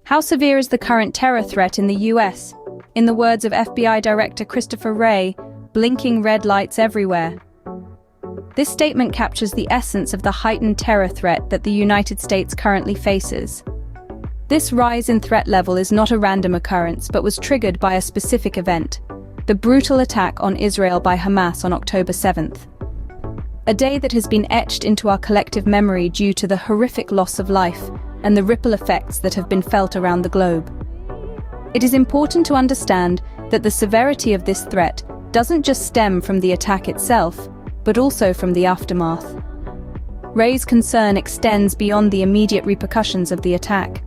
How severe is the current terror threat in the US? In the words of FBI Director Christopher Wray, blinking red lights everywhere. This statement captures the essence of the heightened terror threat that the United States currently faces. This rise in threat level is not a random occurrence, but was triggered by a specific event: the brutal attack on Israel by Hamas on October 7th. A day that has been etched into our collective memory due to the horrific loss of life and the ripple effects that have been felt around the globe. It is important to understand that the severity of this threat doesn't just stem from the attack itself, but also from the aftermath. Wray's concern extends beyond the immediate repercussions of the attack.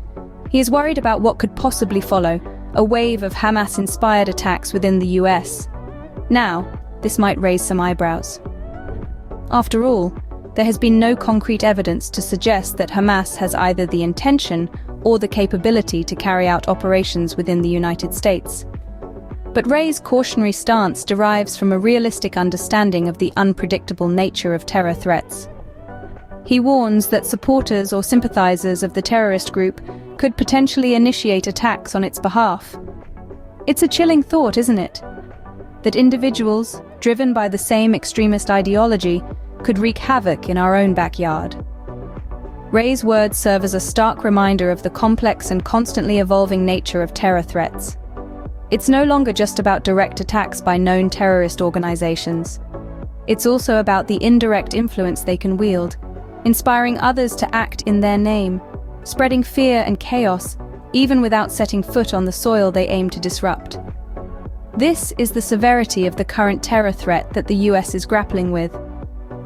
He is worried about what could possibly follow: a wave of Hamas-inspired attacks within the US. Now, this might raise some eyebrows. After all, there has been no concrete evidence to suggest that Hamas has either the intention or the capability to carry out operations within the United States. But Wray's cautionary stance derives from a realistic understanding of the unpredictable nature of terror threats. He warns that supporters or sympathizers of the terrorist group could potentially initiate attacks on its behalf. It's a chilling thought, isn't it? That individuals, driven by the same extremist ideology, could wreak havoc in our own backyard. Wray's words serve as a stark reminder of the complex and constantly evolving nature of terror threats. It's no longer just about direct attacks by known terrorist organizations. It's also about the indirect influence they can wield, inspiring others to act in their name, spreading fear and chaos, even without setting foot on the soil they aim to disrupt. This is the severity of the current terror threat that the US is grappling with,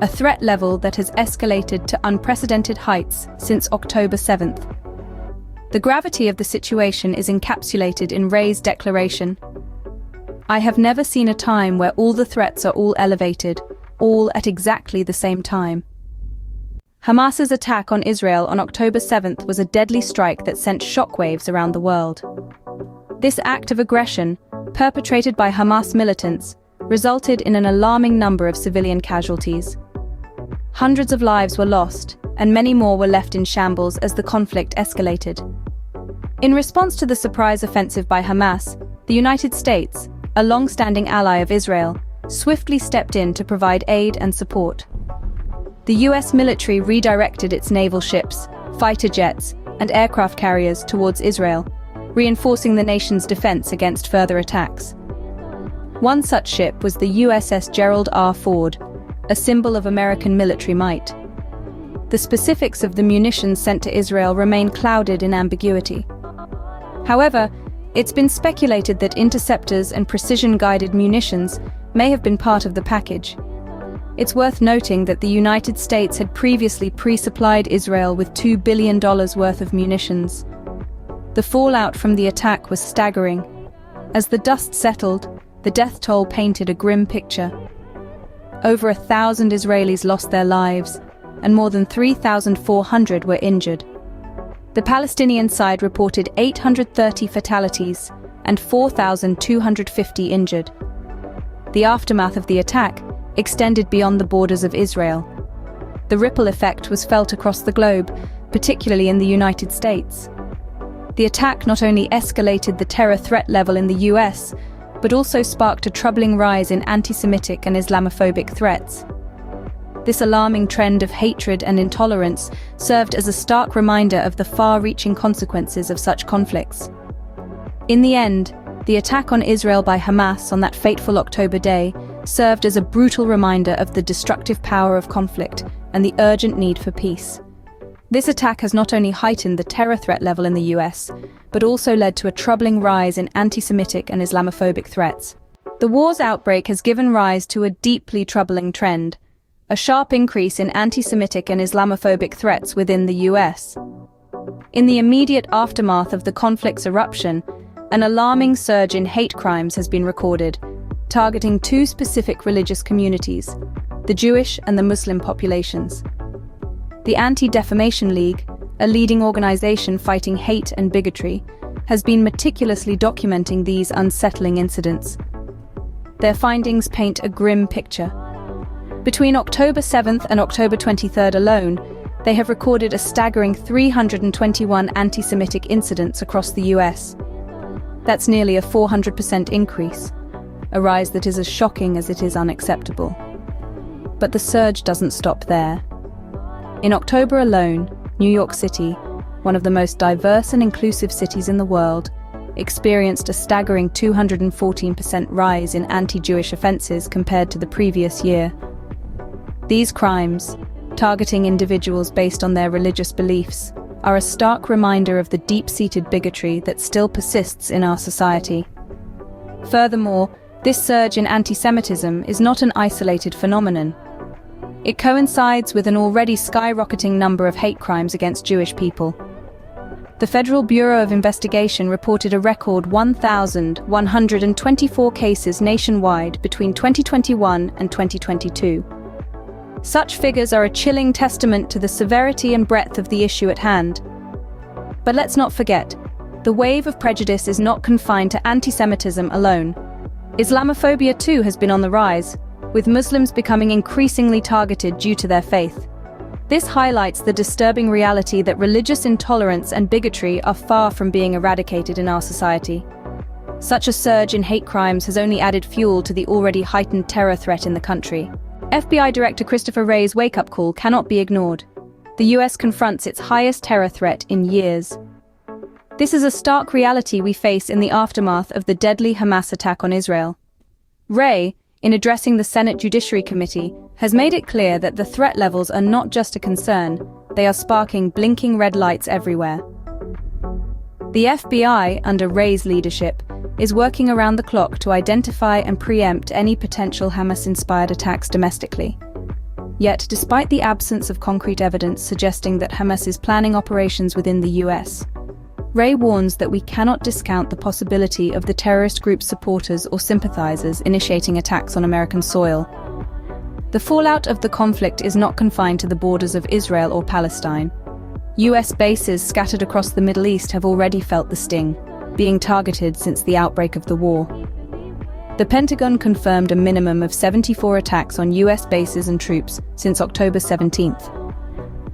a threat level that has escalated to unprecedented heights since October 7th. The gravity of the situation is encapsulated in Wray's declaration: "I have never seen a time where all the threats are all elevated, all at exactly the same time." Hamas's attack on Israel on October 7th was a deadly strike that sent shockwaves around the world. This act of aggression, perpetrated by Hamas militants, resulted in an alarming number of civilian casualties. Hundreds of lives were lost, and many more were left in shambles as the conflict escalated. In response to the surprise offensive by Hamas, the United States, a long-standing ally of Israel, swiftly stepped in to provide aid and support. The US military redirected its naval ships, fighter jets, and aircraft carriers towards Israel, reinforcing the nation's defense against further attacks. One such ship was the USS Gerald R. Ford, a symbol of American military might. The specifics of the munitions sent to Israel remain clouded in ambiguity. However, it's been speculated that interceptors and precision-guided munitions may have been part of the package. It's worth noting that the United States had previously pre-supplied Israel with $2 billion worth of munitions. The fallout from the attack was staggering. As the dust settled, the death toll painted a grim picture. Over 1,000 Israelis lost their lives, and more than 3,400 were injured. The Palestinian side reported 830 fatalities and 4,250 injured. The aftermath of the attack extended beyond the borders of Israel. The ripple effect was felt across the globe, particularly in the United States. The attack not only escalated the terror threat level in the US, but also sparked a troubling rise in anti-Semitic and Islamophobic threats. This alarming trend of hatred and intolerance served as a stark reminder of the far-reaching consequences of such conflicts. In the end, the attack on Israel by Hamas on that fateful October day served as a brutal reminder of the destructive power of conflict and the urgent need for peace. This attack has not only heightened the terror threat level in the US, but also led to a troubling rise in anti-Semitic and Islamophobic threats. The war's outbreak has given rise to a deeply troubling trend: a sharp increase in anti-Semitic and Islamophobic threats within the US. In the immediate aftermath of the conflict's eruption, an alarming surge in hate crimes has been recorded, targeting two specific religious communities, the Jewish and the Muslim populations. The Anti-Defamation League, a leading organization fighting hate and bigotry, has been meticulously documenting these unsettling incidents. Their findings paint a grim picture. Between October 7th and October 23rd alone, They have recorded a staggering 321 anti-Semitic incidents across the US. That's nearly a 400% increase, a rise that is as shocking as it is unacceptable. But the surge doesn't stop there. In October alone, New York City, one of the most diverse and inclusive cities in the world, experienced a staggering 214% rise in anti-Jewish offenses compared to the previous year. These crimes, targeting individuals based on their religious beliefs, are a stark reminder of the deep-seated bigotry that still persists in our society. Furthermore, this surge in anti-Semitism is not an isolated phenomenon. It coincides with an already skyrocketing number of hate crimes against Jewish people. The Federal Bureau of Investigation reported a record 1,124 cases nationwide between 2021 and 2022. Such figures are a chilling testament to the severity and breadth of the issue at hand. But let's not forget, the wave of prejudice is not confined to anti-Semitism alone. Islamophobia too has been on the rise, with Muslims becoming increasingly targeted due to their faith. This highlights the disturbing reality that religious intolerance and bigotry are far from being eradicated in our society. Such a surge in hate crimes has only added fuel to the already heightened terror threat in the country. FBI Director Christopher Wray's wake-up call cannot be ignored. The US confronts its highest terror threat in years. This is a stark reality we face in the aftermath of the deadly Hamas attack on Israel. Wray, in addressing the Senate Judiciary Committee, has made it clear that the threat levels are not just a concern, they are sparking blinking red lights everywhere. The FBI, under Wray's leadership, is working around the clock to identify and preempt any potential Hamas-inspired attacks domestically. Yet, despite the absence of concrete evidence suggesting that Hamas is planning operations within the US, Wray warns that we cannot discount the possibility of the terrorist group's supporters or sympathizers initiating attacks on American soil. The fallout of the conflict is not confined to the borders of Israel or Palestine. US bases scattered across the Middle East have already felt the sting, being targeted since the outbreak of the war. The Pentagon confirmed a minimum of 74 attacks on US bases and troops since October 17th.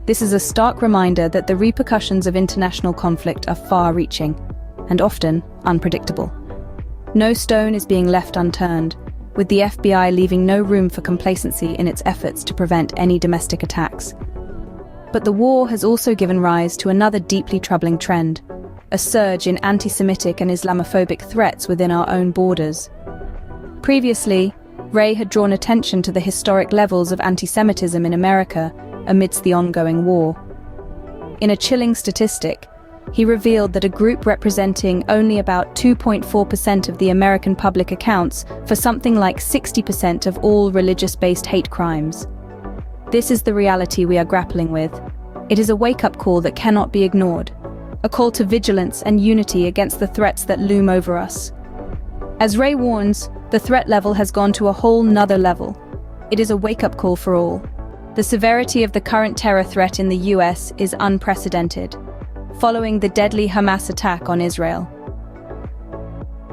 This is a stark reminder that the repercussions of international conflict are far-reaching and often unpredictable. No stone is being left unturned, with the FBI leaving no room for complacency in its efforts to prevent any domestic attacks. But the war has also given rise to another deeply troubling trend, a surge in anti-Semitic and Islamophobic threats within our own borders. Previously, Wray had drawn attention to the historic levels of anti-Semitism in America amidst the ongoing war. In a chilling statistic, he revealed that a group representing only about 2.4% of the American public accounts for something like 60% of all religious-based hate crimes. This is the reality we are grappling with. It is a wake-up call that cannot be ignored, a call to vigilance and unity against the threats that loom over us. As Wray warns, the threat level has gone to a whole nother level. It is a wake-up call for all. The severity of the current terror threat in the US is unprecedented, following the deadly Hamas attack on Israel.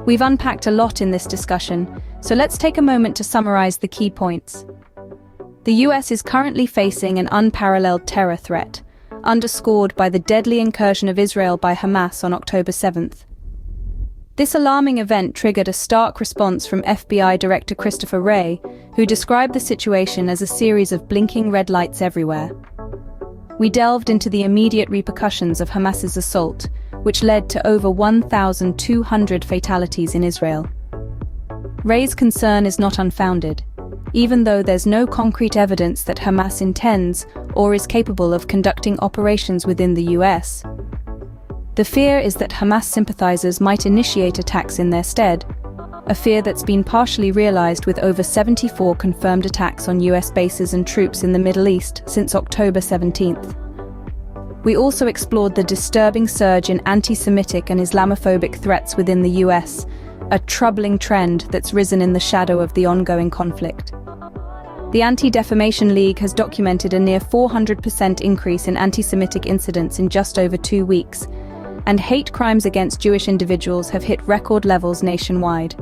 We've unpacked a lot in this discussion, so let's take a moment to summarize the key points. The US is currently facing an unparalleled terror threat, underscored by the deadly incursion of Israel by Hamas on October 7th. This alarming event triggered a stark response from FBI Director Christopher Wray, who described the situation as a series of blinking red lights everywhere. We delved into the immediate repercussions of Hamas's assault, which led to over 1,200 fatalities in Israel. Wray's concern is not unfounded, even though there's no concrete evidence that Hamas intends or is capable of conducting operations within the US. The fear is that Hamas sympathizers might initiate attacks in their stead, a fear that's been partially realized with over 74 confirmed attacks on US bases and troops in the Middle East since October 17th. We also explored the disturbing surge in anti-Semitic and Islamophobic threats within the US, a troubling trend that's risen in the shadow of the ongoing conflict. The Anti-Defamation League has documented a near 400% increase in anti-Semitic incidents in just over 2 weeks, and hate crimes against Jewish individuals have hit record levels nationwide.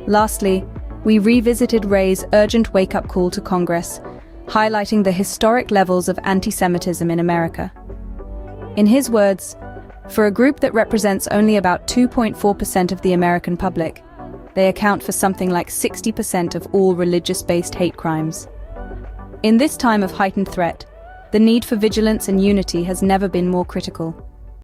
Lastly, we revisited Wray's urgent wake-up call to Congress, highlighting the historic levels of anti-Semitism in America. In his words, for a group that represents only about 2.4% of the American public, they account for something like 60% of all religious-based hate crimes. In this time of heightened threat, the need for vigilance and unity has never been more critical.